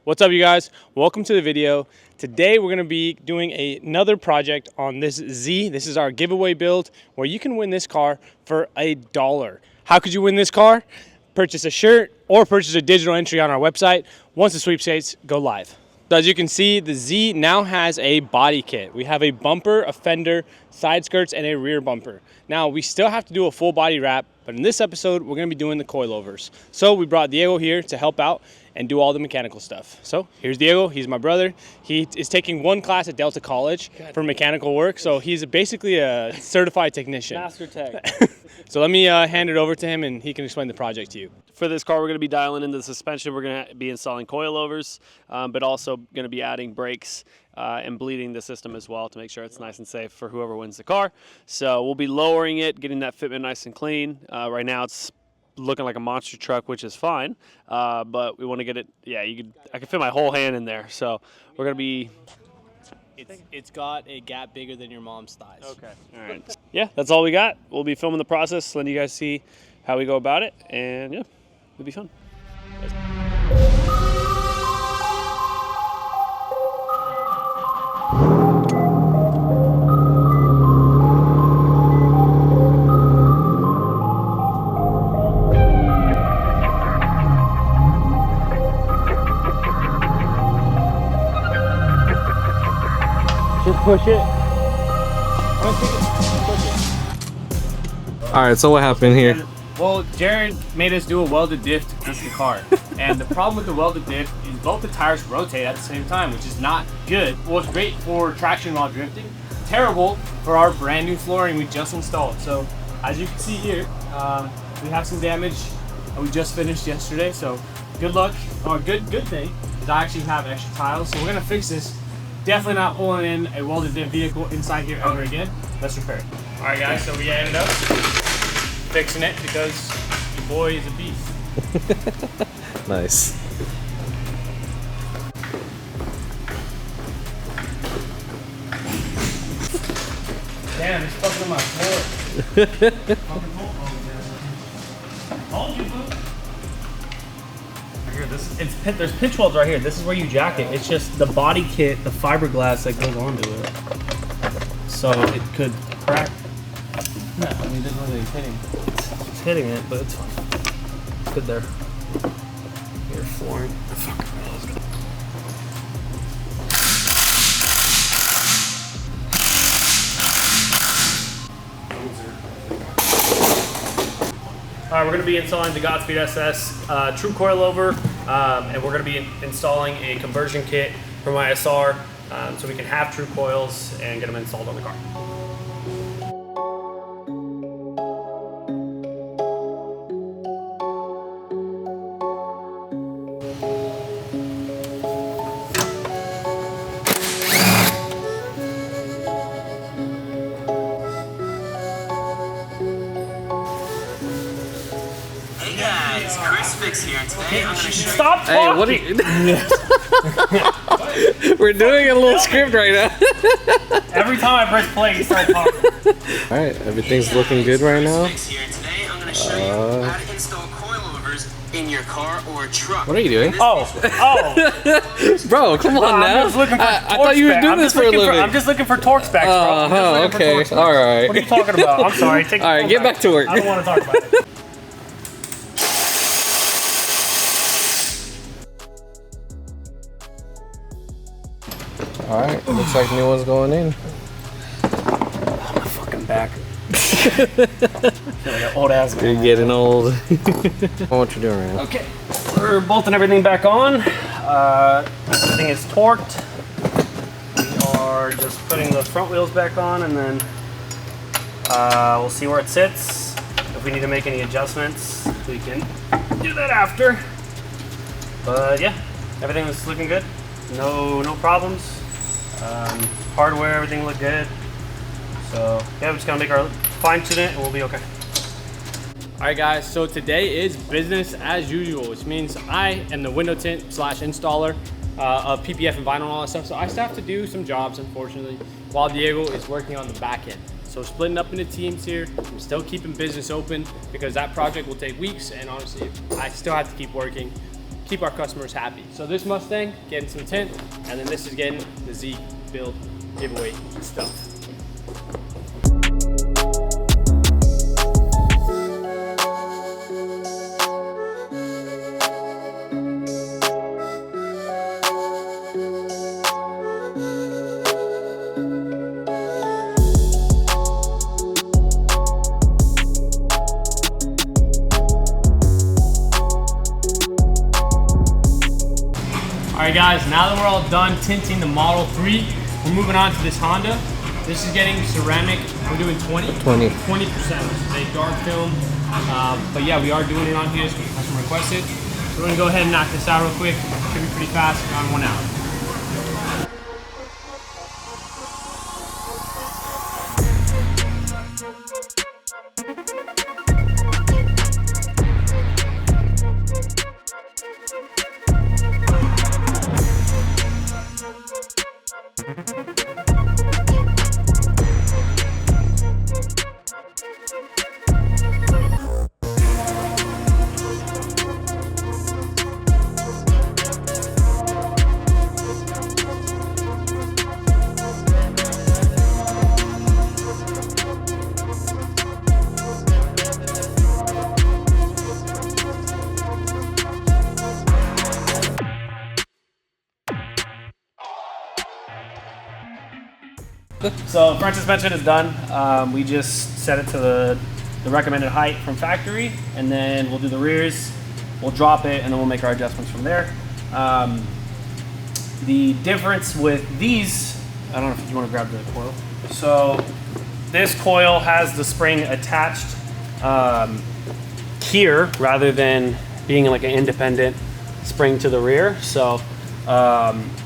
What's up, you guys? Welcome to the video. Today we're going to be doing another project on this Z. This is our giveaway build where you can win this car for $1. How could you win this car? Purchase a shirt or purchase a digital entry on our website once the sweepstakes go live. So as you can see, the Z now has a body kit. We have a bumper, a fender, side skirts, and a rear bumper. Now, we still have to do a full body wrap, but in this episode, we're gonna be doing the coilovers. So we brought Diego here to help out and do all the mechanical stuff. So here's Diego, he's my brother. He is taking one class at Delta College for mechanical work, so he's basically a certified technician. Master tech. So let me hand it over to him and he can explain the project to you. For this car, we're going to be dialing into the suspension. We're going to be installing coilovers, but also going to be adding brakes and bleeding the system as well to make sure it's nice and safe for whoever wins the car. So we'll be lowering it, getting that fitment nice and clean. Right now it's looking like a monster truck, which is fine, but we want to get it, I can fit my whole hand in there. So we're going to be... It's got a gap bigger than your mom's thighs. Okay, all right. Yeah, that's all we got. We'll be filming the process, letting you guys see how we go about it, and yeah, it'll be fun. Just push it. All right, so what happened here? Well, Jared made us do a welded diff to push the car. And the problem with the welded diff is both the tires rotate at the same time, which is not good. Well, it's great for traction while drifting. Terrible for our brand new flooring we just installed. So as you can see here, we have some damage that we just finished yesterday. So good luck, or good thing is I actually have extra tiles. So we're gonna fix this. Definitely not pulling in a welded diff vehicle inside here ever again. Let's repair it. All right, guys, so we ended up fixing it because your boy is a beast. Nice. Damn, it's fucking on my floor. Told you, boo. Here, there's pinch welds right here. This is where you jack it. It's just the body kit, the fiberglass that goes onto it. So it could crack. No, I mean, it doesn't really hitting. It's hitting it, but it's fine. It's good there. Your flooring. All right, we're going to be installing the Godspeed SS true coilover, and we're going to be installing a conversion kit for my SR so we can have true coils and get them installed on the car. Here today. Stop talking! Hey, what are you... We're doing a little script right now. Every time I press play, you start talking. All right, everything's looking good right now. Here today, I'm going to show you how to install coilovers in your car or truck. What are you doing? Oh! Bro, come on now. I'm just looking for I thought you were doing this for a living. I'm just looking for torque specs, bro. Oh, okay. All right. What are you talking about? I'm sorry. All right, get back to work. I don't want to talk about it. All right, looks like new one's going in. My fucking back. I feel like an old ass man. You're getting old. What you doing right now? Okay, we're bolting everything back on. Everything is torqued. We are just putting the front wheels back on, and then we'll see where it sits. If we need to make any adjustments, we can do that after. But yeah, everything is looking good. No problems. Hardware, everything looked good. So yeah, we're just gonna make our fine tune it and we'll be okay. All right, guys, so today is business as usual, which means I am the window tint / installer of PPF and vinyl and all that stuff. So I still have to do some jobs, unfortunately, while Diego is working on the back end. So splitting up into teams here. I'm still keeping business open because that project will take weeks, and honestly, I still have to keep working. keep our customers happy. So this Mustang getting some tint, and then this is getting the Z build giveaway stuff. All right guys, now that we're all done tinting the Model 3, we're moving on to this Honda. This is getting ceramic. We're doing 20%, which is a dark film. But yeah, we are doing it on here, so the customer requested. So we're gonna go ahead and knock this out real quick. Should be pretty fast, around 1 hour. So front suspension is done. We just set it to the recommended height from factory, and then we'll do the rears, we'll drop it, and then we'll make our adjustments from there. The difference with these, I don't know if you want to grab the coil. So this coil has the spring attached here rather than being like an independent spring to the rear. So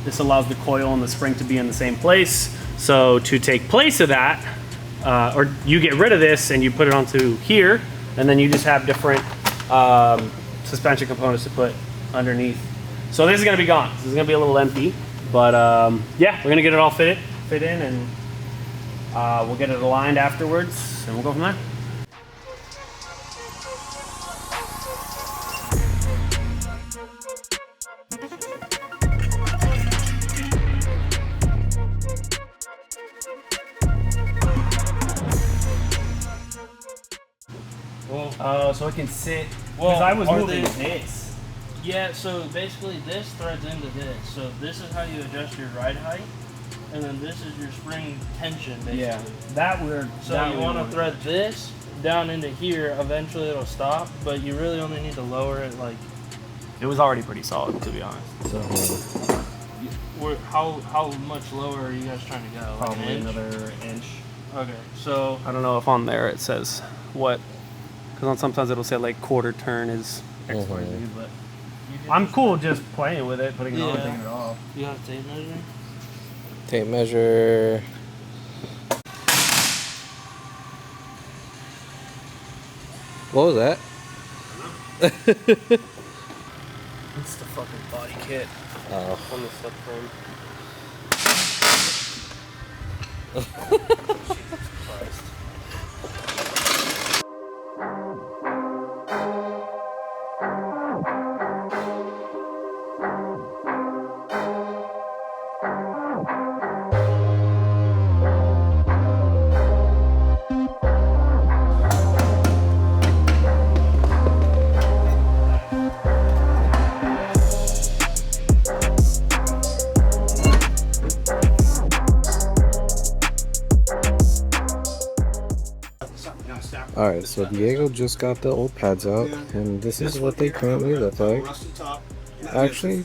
this allows the coil and the spring to be in the same place. So to take place of that, or you get rid of this and you put it onto here, and then you just have different suspension components to put underneath. So this is gonna be gone. This is gonna be a little empty, but yeah, we're gonna get it all fit in, and we'll get it aligned afterwards, and we'll go from there. So it can sit. Because I was moving this. Yeah, so basically this threads into this. So this is how you adjust your ride height, and then this is your spring tension, basically. Yeah, that weird. So you want to thread this down into here. Eventually it'll stop, but you really only need to lower it like. It was already pretty solid, to be honest. So how much lower are you guys trying to go? Probably like another inch. Okay, so I don't know if on there it says what, because sometimes it'll say like quarter turn is X, Y, Z, but I'm cool just playing with it, putting it on, taking it off. You have a tape measure? Tape measure. What was that? It's the fucking body kit Oh. on the subframe. Alright, so Diego just got the old pads out, and this is what they currently look like. Actually,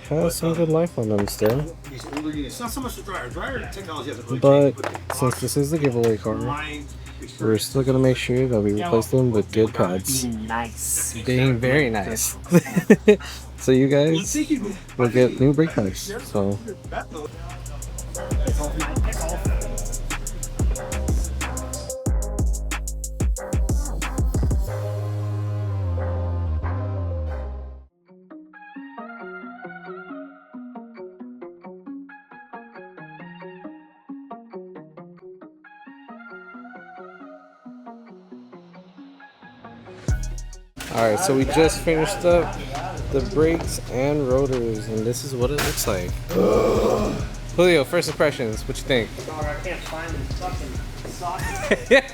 has some good life on them still. It's not so much the dryer technology hasn't really But changed, since this is the giveaway car, mine we're still gonna make sure that we replace them with good pads. Nice. Being very nice. So you guys will get new brake pads. So alright, so we just finished up the brakes and rotors, and this is what it looks like. Julio, first impressions, what you think? Dog, I can't find this fucking socket.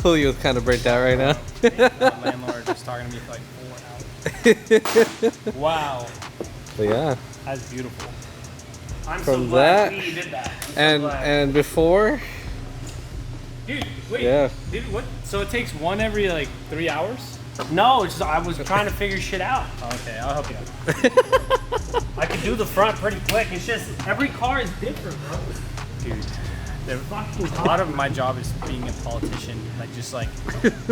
Julio's kind of burnt out right now. The landlord just talking to me for like 4 hours. Wow, But yeah, that's beautiful. I'm From so glad that we did that. I'm so and glad. and before, Dude, wait. yeah. Dude, what? So it takes one every like 3 hours? No, it's just, I was trying to figure shit out. Okay, I'll help you out. I could do the front pretty quick. It's just every car is different, bro. Dude, a lot of my job is being a politician, like just like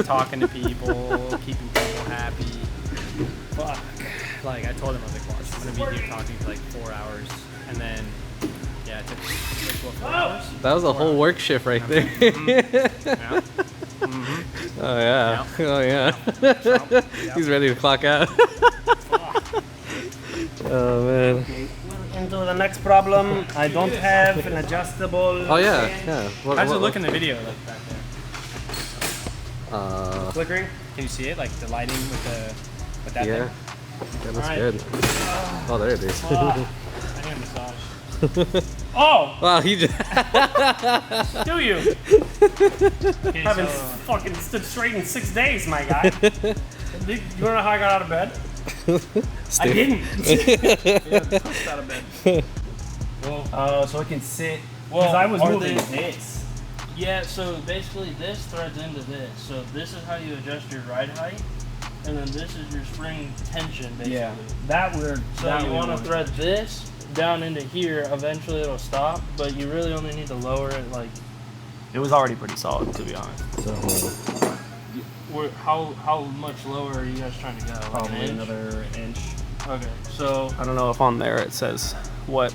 talking to people, keeping people happy. Fuck. Like I told him, I was like, watch, I'm gonna be here talking for like 4 hours, and then yeah, it took like, what, 4 hours? That was a whole work shift right there. Yeah. Oh yeah. Oh yeah. He's ready to clock out. Oh man. Into the next problem. I don't have an adjustable. Oh yeah. Yeah. How's it look in the video, like back there? Flickering. Can you see it, like the lighting with that Yeah. thing? That looks Alright. good. Oh, there it is. I need a massage. Oh, Wow, he just. do you? Okay, Haven't so, fucking stood straight in 6 days, my guy. You wanna know how I got out of bed? I didn't. pushed out of bed. Oh, so I can sit. Well, Because I was are moving they- this. Yeah, so basically this threads into this. So this is how you adjust your ride height, and then this is your spring tension, basically. Yeah. That weird. So you want to thread this down into here. Eventually it'll stop, but you really only need to lower it like. It was already pretty solid, to be honest. How much lower are you guys trying to go? Like Probably an inch? another inch. Okay, so I don't know if on there it says what,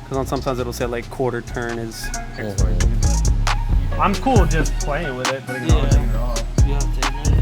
because on sometimes it'll say like quarter turn is. I'm cool just playing with it, but yeah, you have to take it.